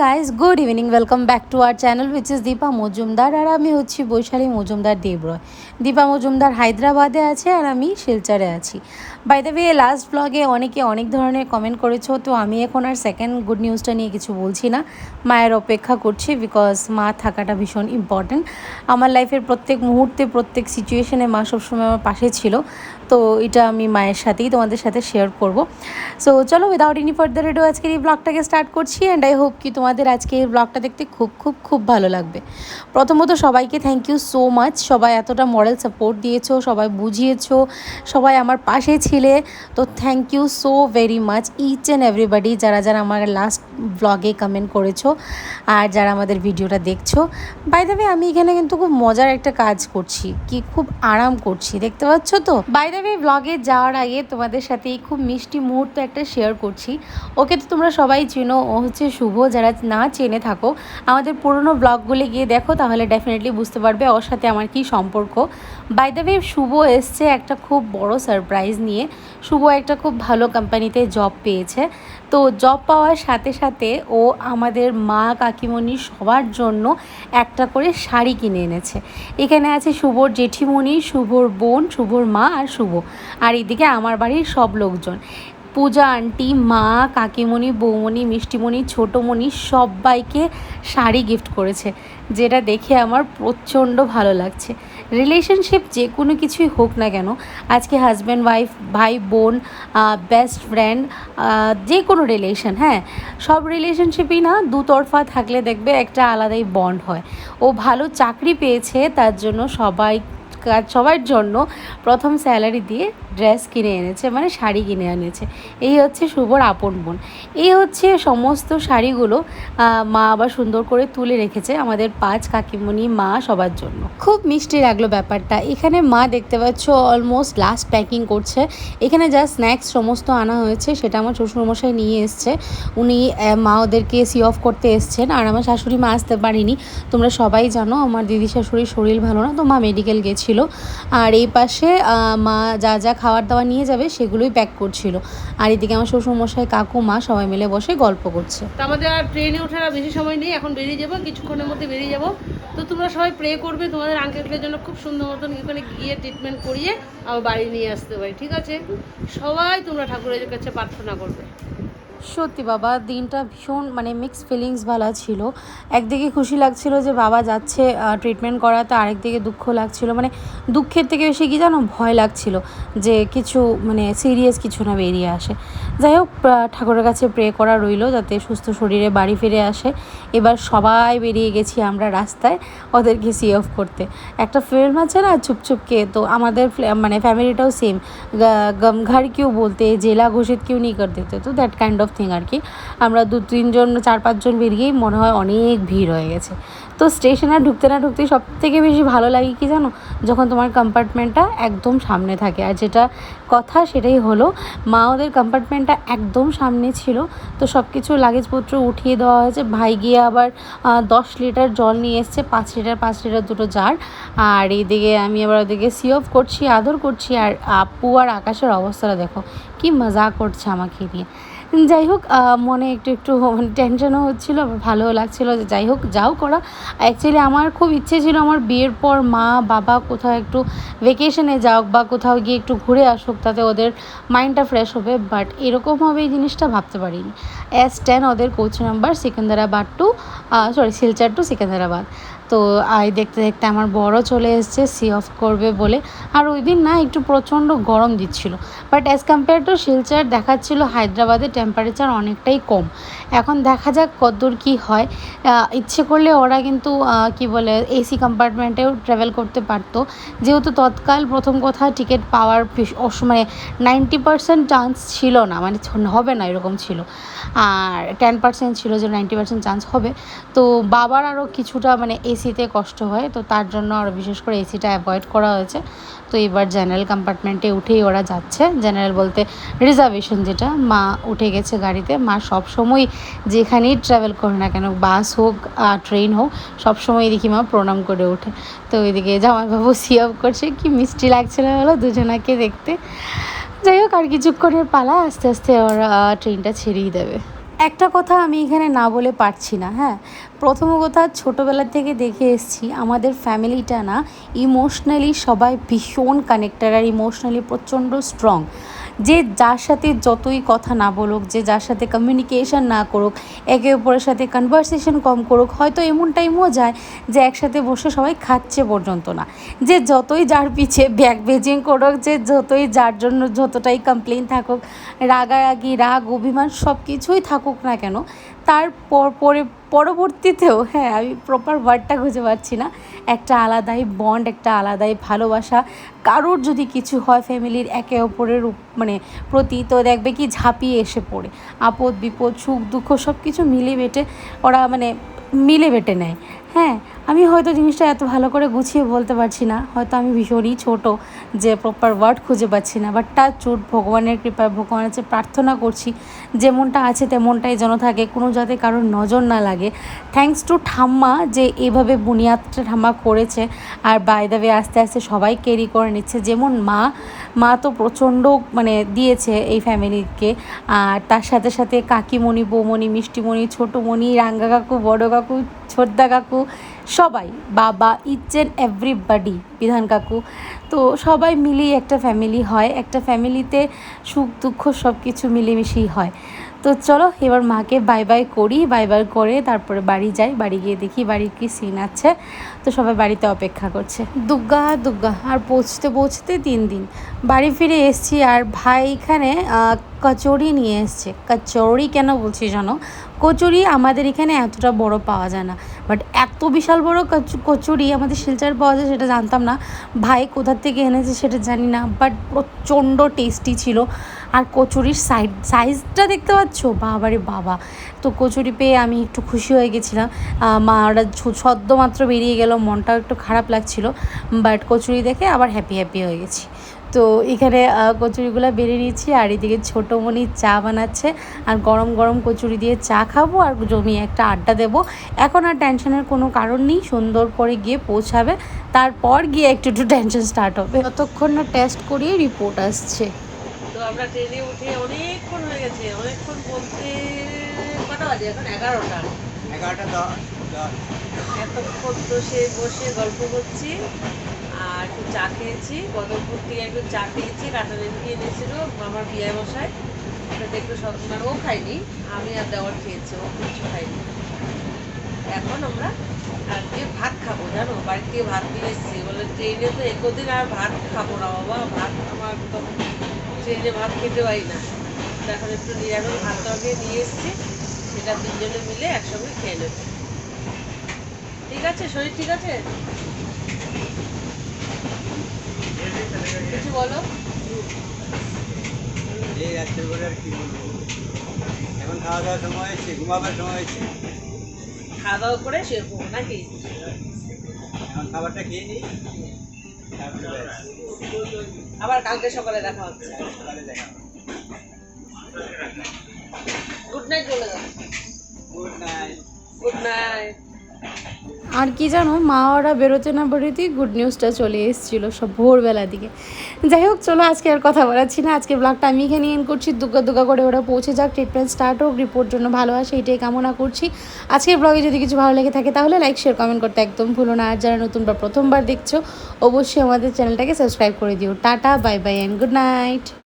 Guys, good evening. Welcome back to our channel which is Dipa Majumdar. আর আমি হচ্ছি বৈশালী মজুমদার দেবরয়। দীপা মজুমদার হায়দ্রাবাদে আছে আর আমি শিলচরে আছি। বাই দ্য ওয়ে, লাস্ট ব্লগে অনেকে অনেক ধরনের কমেন্ট করেছো, তো আমি এখন আর সেকেন্ড গুড নিউজটা নিয়ে কিছু বলছি না। মায়ের অপেক্ষা করছি, বিকজ মা থাকাটা ভীষণ ইম্পর্ট্যান্ট। আমার লাইফের প্রত্যেক মুহূর্তে, প্রত্যেক সিচুয়েশনে মা সবসময় আমার পাশে ছিল। তো এটা আমি মায়ের সাথেই তোমাদের সাথে শেয়ার করব। সো চলো, উইদাউট এনি ফার্দার এডু আজকের এই ব্লগটাকে স্টার্ট করছি। অ্যান্ড আই হোপ কি তোমাদের আজকে এই ব্লগটা দেখতে খুব খুব খুব ভালো লাগবে। প্রথমত সবাইকে থ্যাংক ইউ সো মাচ। সবাই এতটা মরাল সাপোর্ট দিয়েছো, সবাই বুঝিয়েছো, সবাই আমার পাশে ছিলে। তো thank you so very much each and everybody, যারা যারা আমার লাস্ট ব্লগে কমেন্ট করেছো আর যারা আমাদের ভিডিওটা দেখছো। বাই দ্য ওয়ে, আমি এখানে কিন্তু খুব মজার একটা কাজ করছি, কি খুব আরাম করছি, দেখতে পাচ্ছ তো। বাই দ্য ওয়ে, ব্লগে যাওয়ার আগে তোমাদের সাথে খুব মিষ্টি মুহূর্ত একটা শেয়ার করছি। ওকে তো তোমরা সবাই চেনো, ও হচ্ছে শুভ। যারা না চেনে থাকো, আমাদের পুরনো ব্লগগুলি গিয়ে দেখো, তাহলে ডেফিনেটলি বুঝতে পারবে ওর সাথে আমার কি সম্পর্ক। বাই দ্য ওয়ে, শুভ এসছে একটা খুব বড় সারপ্রাইজ নিয়ে। শুভ একটা খুব ভালো কোম্পানিতে জব পেয়েছে। তো জব পাওয়ার সাথে সাথে ও আমাদের মা কাকিমণি সবার জন্য একটা করে শাড়ি কিনে এনেছে। এখানে আছে শুভর জেঠিমণি, শুভর বোন, শুভর মা আর শুভ। আর এদিকে আমার বাড়ির সব লোকজন, পূজা আন্টি, মা, কাকিমণি, বৌমণি, মিষ্টিমণি, ছোটোমণি সবাইকে শাড়ি গিফট করেছে, যেটা দেখে আমার প্রচণ্ড ভালো লাগছে। রিলেশনশিপ যে কোনো কিছুই হোক না কেন, আজকে হাজব্যান্ড ওয়াইফ, ভাই বোন, বেস্ট ফ্রেন্ড, যে কোনো রিলেশন, হ্যাঁ, সব রিলেশনশিপই না দুতরফা থাকলে দেখবে একটা আলাদাই বন্ড হয়। ও ভালো চাকরি পেয়েছে, তার জন্য সবার জন্য প্রথম স্যালারি দিয়ে ড্রেস কিনে এনেছে, মানে শাড়ি কিনে এনেছে। এই হচ্ছে শুভর আপন বোন। এই হচ্ছে সমস্ত শাড়িগুলো মা আবার সুন্দর করে তুলে রেখেছে আমাদের 5 কাকিমণি, মা সবার জন্য। খুব মিষ্টি লাগলো ব্যাপারটা। এখানে মা দেখতে পাচ্ছ অলমোস্ট লাস্ট প্যাকিং করছে। এখানে যা স্ন্যাক্স সমস্ত আনা হয়েছে সেটা আমার শ্বশুরমশাই নিয়ে এসছে। উনি মা ওদেরকে সি অফ করতে এসছেন, আর আমার শাশুড়ি মা আসতে পারিনি। তোমরা সবাই জানো আমার দিদি শাশুড়ির শরীর ভালো না, তো মা মেডিকেল গেছিলো। আর এই পাশে মা যা যা খাবার দাবার নিয়ে যাবে সেগুলোই প্যাক করছিল। আর এদিকে আমার শ্বশুরমশাই, কাকু, মা সবাই মিলে বসে গল্প করছে। তো আমাদের আর ট্রেনে ওঠার বেশি সময় নেই, এখন বেরিয়ে যাবো, কিছুক্ষণের মধ্যে বেরিয়ে যাবো। তো তোমরা সবাই প্রে করবে তোমাদের আঙ্কেলের জন্য খুব সুন্দর মতন এখানে গিয়ে ট্রিটমেন্ট করিয়ে আবার বাড়ি নিয়ে আসতে পারি, ঠিক আছে? সবাই তোমরা ঠাকুরের কাছে প্রার্থনা করবে। সত্যি বাবা, দিনটা ভীষণ মানে মিক্সড ফিলিংস ভালো ছিল। একদিকে খুশি লাগছিল যে বাবা যাচ্ছে ট্রিটমেন্ট করাতে, আরেকদিকে দুঃখ লাগছিল। মানে দুঃখের থেকে বেশি কি জানো, ভয় লাগছিল যে কিছু মানে সিরিয়াস কিছু না বেরিয়ে আসে। যাই হোক, ঠাকুরের কাছে প্রে করা রইল যাতে সুস্থ শরীরে বাড়ি ফিরে আসে। এবার সবাই বেরিয়ে গেছি আমরা রাস্তায় ওদেরকে সি অফ করতে। একটা ফিল্ম আছে না চুপচুপকে, তো আমাদের মানে ফ্যামিলিটাও সেম, গমঘর কেউ বলতে জেলা ঘোষিত কেউ নেই কর দিতে, তো দ্যাট কাইন্ড অফ থিং আর কি। আমরা 2-3 জন 4-5 জন বেরিয়েই মনে হয় অনেক ভিড় হয়ে গেছে। তো স্টেশনে ঢুকতে না ঢুকতেই সব থেকে বেশি ভালো লাগে কি জানো, যখন তোমার কম্পার্টমেন্টটা একদম সামনে থাকে। আর যেটা কথা সেটাই হলো, মা ওদের কম্পার্টমেন্টটা একদম সামনে ছিল। তো সব কিছু লাগেজপত্র উঠিয়ে দেওয়া হয়েছে। ভাই গিয়ে আবার 10 লিটার জল নিয়ে এসছে, 5 লিটার দুটো জার। আর এইদিকে আমি আবার ওদিকে সি অফ করছি, আদর করছি। আর আপু আর আকাশের অবস্থাটা দেখো, কি মজা করছে আমাকে নিয়ে। যাই হোক, মনে একটু একটু টেনশনও হচ্ছিলো, ভালোও লাগছিলো যে যাই হোক, যাও করা। অ্যাকচুয়ালি আমার খুব ইচ্ছে ছিল আমার বিয়ের পর মা বাবা কোথাও একটু ভেকেশনে যাওক বা কোথাও গিয়ে একটু ঘুরে আসুক, তাতে ওদের মাইন্ডটা ফ্রেশ হবে। বাট এরকম হবে এই জিনিসটা ভাবতে পারিনি। S10 ওদের কোচ নাম্বার শিলচর টু সিকান্দারাবাদ। তো দেখতে দেখতে আমার বড় চলে এসছে সি অফ করবে বলে। আর ওই দিন না একটু প্রচণ্ড গরম দিচ্ছিল, but as compare to Silchar দেখাচ্ছিল হায়দ্রাবাদের টেম্পারেচার অনেকটাই কম। এখন দেখা যাক কতদূর কী হয়। ইচ্ছে করলে ওরা কিন্তু কি বলে এসি কম্পার্টমেন্টেও ট্রাভেল করতে পারতো, যেহেতু তৎকাল প্রথম কথা টিকিট পাওয়ার মানে 90% চান্স ছিল না, মানে হবে না এরকম ছিল। আর 10% ছিল যে 90% চান্স হবে। তো বাবার আরও কিছুটা মানে এসিতে কষ্ট হয়, তো তার জন্য আরও বিশেষ করে এসিটা অ্যাভয়েড করা হয়েছে। তো এবার জেনারেল কম্পার্টমেন্টে উঠেই ওরা যাচ্ছে। জেনারেল বলতে রিজার্ভেশন, যেটা মা উঠে গেছে গাড়িতে। মা সবসময় যেখানেই ট্রাভেল করে না কেন, বাস হোক ট্রেন হোক, সবসময় দেখি মা প্রণাম করে ওঠে। তো ওইদিকে জামাইবাবু সি অফ করছে, কি মিষ্টি লাগছে না বলো দুজনাকে দেখতে। যাই হোক, আর কিছুক্ষণের পালা, আস্তে আস্তে ওরা ট্রেনটা ছেড়েই দেবে। একটা কথা আমি এখানে না বলে পারছি না। হ্যাঁ, প্রথম কথা ছোটোবেলা থেকে দেখে এসেছি আমাদের ফ্যামিলিটা না ইমোশনালি সবাই ভীষণ কানেক্টেড আর ইমোশনালি প্রচণ্ড স্ট্রং। যে যার সাথে যতই কথা না বলুক, যে যার সাথে কমিউনিকেশন না করুক, একে অপরের সাথে কনভারসেশন কম করুক, হয়তো এমন টাইমও যায় যে একসাথে বসে সবাই খাচ্ছে পর্যন্ত না। যে যতই যার পিছে ব্যাক বেজিং করুক, যে যতই যার জন্য যতটাই কমপ্লেন থাকুক, রাগারাগি রাগ অভিমান সব কিছুই থাকুক না কেন, পরবর্তীতেও, হ্যাঁ আমি প্রপার ওয়ার্ডটা খুঁজে পাচ্ছি না, একটা আলাদাই বন্ড, একটা আলাদাই ভালোবাসা। কারোর যদি কিছু হয় ফ্যামিলির একে অপরের মানে প্রতি, তো দেখবে কি ঝাঁপিয়ে এসে পড়ে, আপদ বিপদ সুখ দুঃখ সব কিছু মিলে বেটে ওরা মানে মিলে বেটে নেয়। হ্যাঁ, আমি হয়তো জিনিসটা এত ভালো করে গুছিয়ে বলতে পারছি না, হয়তো আমি ভীষণই ছোট যে প্রপার ওয়ার্ড খুঁজে পাচ্ছি না, বাট টাচ উড ভগবানের কৃপায় ভগবানের কাছে প্রার্থনা করছি যেমনটা আছে তেমনটাই যেন থাকে, কোনো যাতে কারোর নজর না লাগে। থ্যাঙ্কস টু ঠাম্মা যে এভাবে বুনিয়াদটা ঠাম্মা করেছে, আর বাই দ্য ওয়ে আস্তে আস্তে সবাই ক্যারি করে নিচ্ছে। যেমন মা তো প্রচণ্ড মানে দিয়েছে এই ফ্যামিলিকে, আর তার সাথে সাথে কাকিমণি, বৌমণি, মিষ্টিমণি, ছোটোমণি, রাঙ্গা কাকু, বড় কাকু, ছোটদা কাকু, সবাই, বাবা, ইচ অ্যান্ড এভরিবডি, বিধান কাকু। তো সবাই মিলিয়ে একটা ফ্যামিলি হয়, একটা ফ্যামিলিতে সুখ দুঃখ সব কিছু মিলেমিশেই হয়। তো চলো এবার মাকে বাই বাই করি, বাই বাই করে তারপরে বাড়ি যাই, বাড়ি গিয়ে দেখি বাড়ির কী সিন আছে। তো সবাই বাড়িতে অপেক্ষা করছে, দুগ্গা দুগ্গা। আর পৌঁছতে 3 দিন বাড়ি ফিরে এসেছি, আর ভাই এখানে কচুরি নিয়ে এসছে। কচুরি কেন বলছি জানো, কচুরি আমাদের এখানে এতটা বড় পাওয়া যায় না, বাট এত বিশাল বড় কচুরি আমাদের শিলচর পাওয়া যায় সেটা জানতাম না। ভাই কোথার থেকে এনেছে সেটা জানি না, বাট প্রচণ্ড টেস্টি ছিল। আর কচুরির সাইজটা দেখতে পাচ্ছ, বাবারে বাবা। তো কচুরি পেয়ে আমি একটু খুশি হয়ে গেছিলাম। মা ওরা সদ্য মাত্র বেরিয়ে গেল, মনটাও একটু খারাপ লাগছিল, বাট কচুরি দেখে আবার হ্যাপি হয়ে গেছি। তো এখানে কচুরিগুলো বেড়ে নিয়েছি, আর এদিকে ছোটোমণি চা বানাচ্ছে, আর গরম গরম কচুরি দিয়ে চা খাবো আর জমিয়ে একটা আড্ডা দেবো। এখন আর টেনশনের কোনো কারণ নেই, সুন্দর করে গিয়ে পৌঁছাবে, তারপর গিয়ে একটু টেনশন স্টার্ট হবে। ততক্ষণ না টেস্ট করিয়ে রিপোর্ট আসছে। তো আমরা ট্রেনে উঠে অনেকক্ষণ হয়ে গেছে, অনেকক্ষণ বলতে কটা বাজে এখন? 11টা। 11টা 10। এতক্ষণ তো সে বসে গল্প করছি আর একটু চা খেয়েছি, বদরপুর থেকে একটু চা খেয়েছি, কাটালেন দিয়ে এনেছিল আমার বিয়ে মশাই, ওটাতে একটু মানে ও খাইনি, আমি আর দেওয়ার খেয়েছি, ও কিছু খাইনি। এখন আমরা আজকে ভাত খাবো, জানো, বাড়ি থেকে ভাত নিয়ে এসেছি, বলে ট্রেনে তো একদিন আর ভাত খাবো না বাবা, ভাত আমার তো ট্রেনে ভাত খেতে পারি না। তো এখন একটু নিরামিষ ভাত তরকারি নিয়ে এসেছি, সেটা 3 জনে মিলে একসঙ্গে খেয়ে নেব। ঠিক আছে, শরীর ঠিক আছে? কিছু বলো। এই রাত্রে বলে আর কি বলবো, এখন খাওয়া দাওয়ার সময় হয়েছে, ঘুমাবার সময় হয়েছে, খাওয়া দাওয়া করে শুয়ে পড়বো নাকি? এখন খাবারটা খেয়ে নিই, তারপরে ব্যাস, আবার কালকে সকালে দেখা হচ্ছে। সকালে দেখা হবে। গুড নাইট বলে দাও। Good night. Good night. আর কি জানো, মা ওরা বেরোতে না বেরোতেই গুড নিউজটা চলে এসেছিলো সব ভোরবেলার দিকে। যাই হোক চলো, আজকে আর কথা বলাচ্ছি না, আজকে ব্লগটা আমি এখানে এন্ড করছি। দুগ্গা করে ওরা পৌঁছে যাক, ট্রিটমেন্ট স্টার্ট হোক, রিপোর্ট জন্য ভালো আসে এটাই কামনা করছি। আজকের ব্লগে যদি কিছু ভালো লেগে থাকে তাহলে লাইক শেয়ার কমেন্ট করতে একদম ভুলো না, আর যারা নতুন বা প্রথমবার দেখছো অবশ্যই আমাদের চ্যানেলটাকে সাবস্ক্রাইব করে দিও। Tata, bye bye and good night.